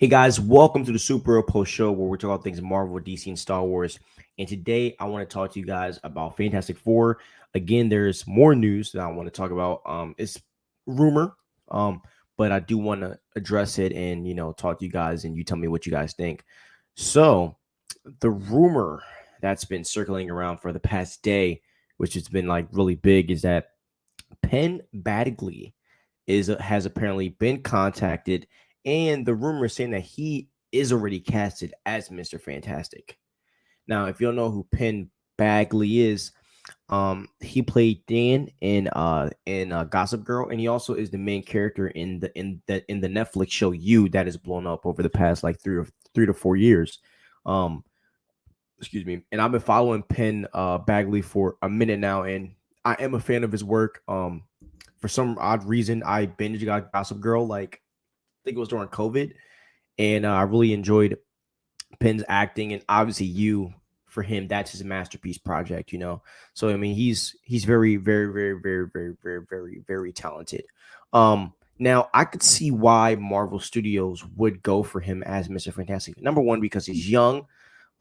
Hey guys, welcome to the Super Hero Post Show where we talk about things Marvel, DC, and Star Wars. And today I want to talk to you guys about Fantastic Four. Again, there's more news that I want to talk about. It's rumor, but I do want to address it and talk to you guys and you tell me what you guys think. So the rumor that's been circling around for the past day, which has been like really big, is that Penn Badgley has apparently been contacted, and the rumor is saying that he is already casted as Mr. Fantastic. Now, if you don't know who Penn Badgley is, he played Dan in Gossip Girl, and he also is the main character in the Netflix show You that has blown up over the past like 3 to 4 years. Um, excuse me. And I've been following Penn Badgley for a minute now, and I am a fan of his work. For some odd reason, I binged got Gossip Girl like I think it was during COVID, and I really enjoyed Penn's acting, and obviously You for him that's his masterpiece project. So I mean he's very very very very very very very very talented. Now I could see why Marvel Studios would go for him as Mr. Fantastic. Number one, because he's young,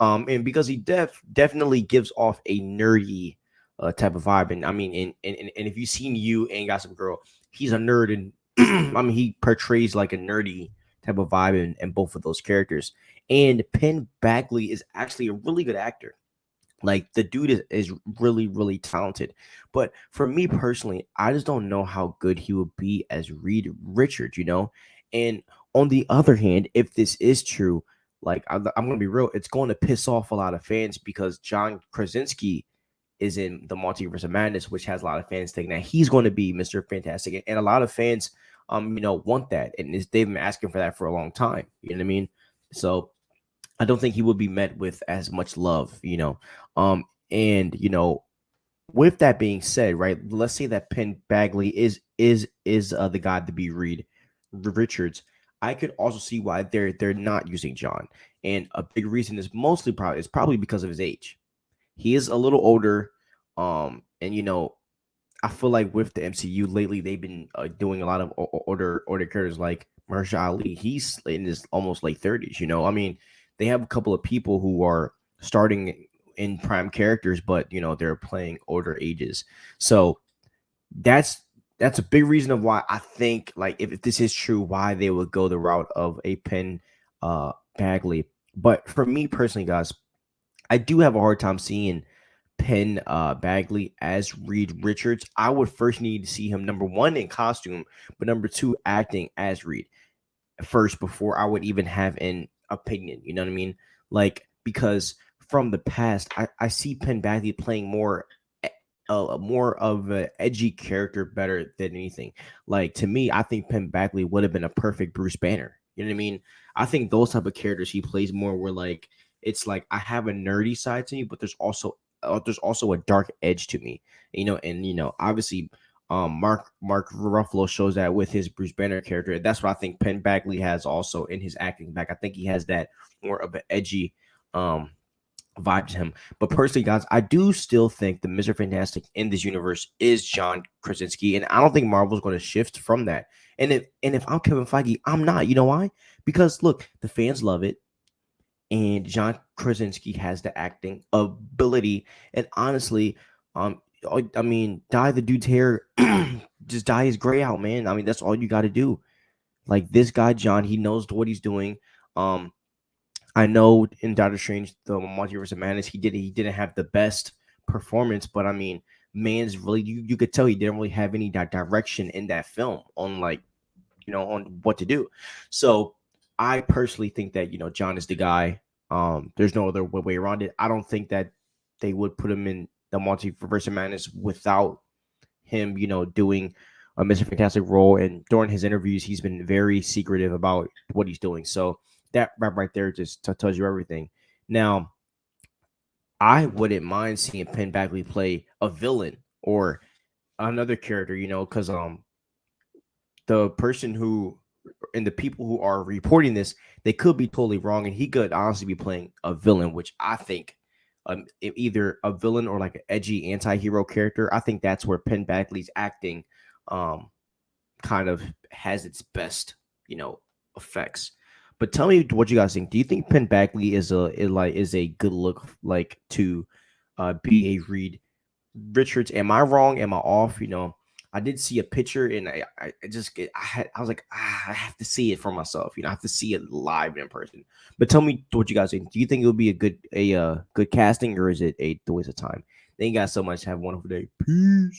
and because he definitely gives off a nerdy type of vibe. And I mean, and if you've seen You and Gossip Girl, he's a nerd, and I mean, he portrays like a nerdy type of vibe in both of those characters. And Penn Badgley is actually a really good actor. Like the dude is really, really talented. But for me personally, I just don't know how good he would be as Reed Richards. And on the other hand, if this is true, like I'm gonna be real, it's going to piss off a lot of fans because John Krasinski is in the Multiverse of Madness, which has a lot of fans thinking that he's going to be Mr. Fantastic, and a lot of fans, want that, and they've been asking for that for a long time. You know what I mean? So I don't think he would be met with as much love. And with that being said, right, let's say that Penn Badgley is the guy to be Reed Richards. I could also see why they're not using John, and a big reason is probably because of his age. He is a little older, and I feel like with the MCU lately, they've been doing a lot of older characters like Mahershala Ali. He's in his almost late 30s. I mean, they have a couple of people who are starting in prime characters, but they're playing older ages. So that's that's a big reason of why I think like if this is true, why they would go the route of a Penn Bagley. But for me personally, guys, I do have a hard time seeing Penn Badgley as Reed Richards. I would first need to see him number one in costume, but number two acting as Reed first before I would even have an opinion. You know what I mean? Like because from the past, I see Penn Badgley playing more of an edgy character better than anything. Like to me, I think Penn Badgley would have been a perfect Bruce Banner. You know what I mean? I think those type of characters he plays more where like it's like I have a nerdy side to me, but there's also a dark edge to me. And obviously Mark Ruffalo shows that with his Bruce Banner character. That's what I think Penn Badgley has also in his acting back. I think he has that more of an edgy um vibe to him. But personally, guys, I do still think the Mr. Fantastic in this universe is John Krasinski, and I don't think Marvel's going to shift from that. And if I'm Kevin Feige, I'm not. You know why? Because look, the fans love it, and John Krasinski has the acting ability. And honestly, I mean, dye the dude's hair, just dye his gray out, man. I mean, that's all you got to do. Like this guy, John, he knows what he's doing. Um, I know in Doctor Strange, the Multiverse of Madness, he didn't have the best performance, but I mean, man's really you could tell he didn't really have any direction in that film on like on what to do. So I personally think that John is the guy. There's no other way around it. I don't think that they would put him in the Multiverse of Madness without him, doing a Mr. Fantastic role. And during his interviews, he's been very secretive about what he's doing. So that right there just tells you everything. Now, I wouldn't mind seeing Penn Badgley play a villain or another character, because the person who and the people who are reporting this, they could be totally wrong, and he could honestly be playing a villain, which I think either a villain or like an edgy anti-hero character. I think that's where Penn Badgley's acting um kind of has its best effects. But tell me what you guys think. Do you think Penn Badgley is a good look like to be a Reed Richards? Am I wrong? Am I off? I did see a picture and I just I was like, I have to see it for myself. I have to see it live in person. But tell me what you guys think. Do you think it would be a good casting, or is it a waste of time? Thank you guys so much. Have a wonderful day. Peace.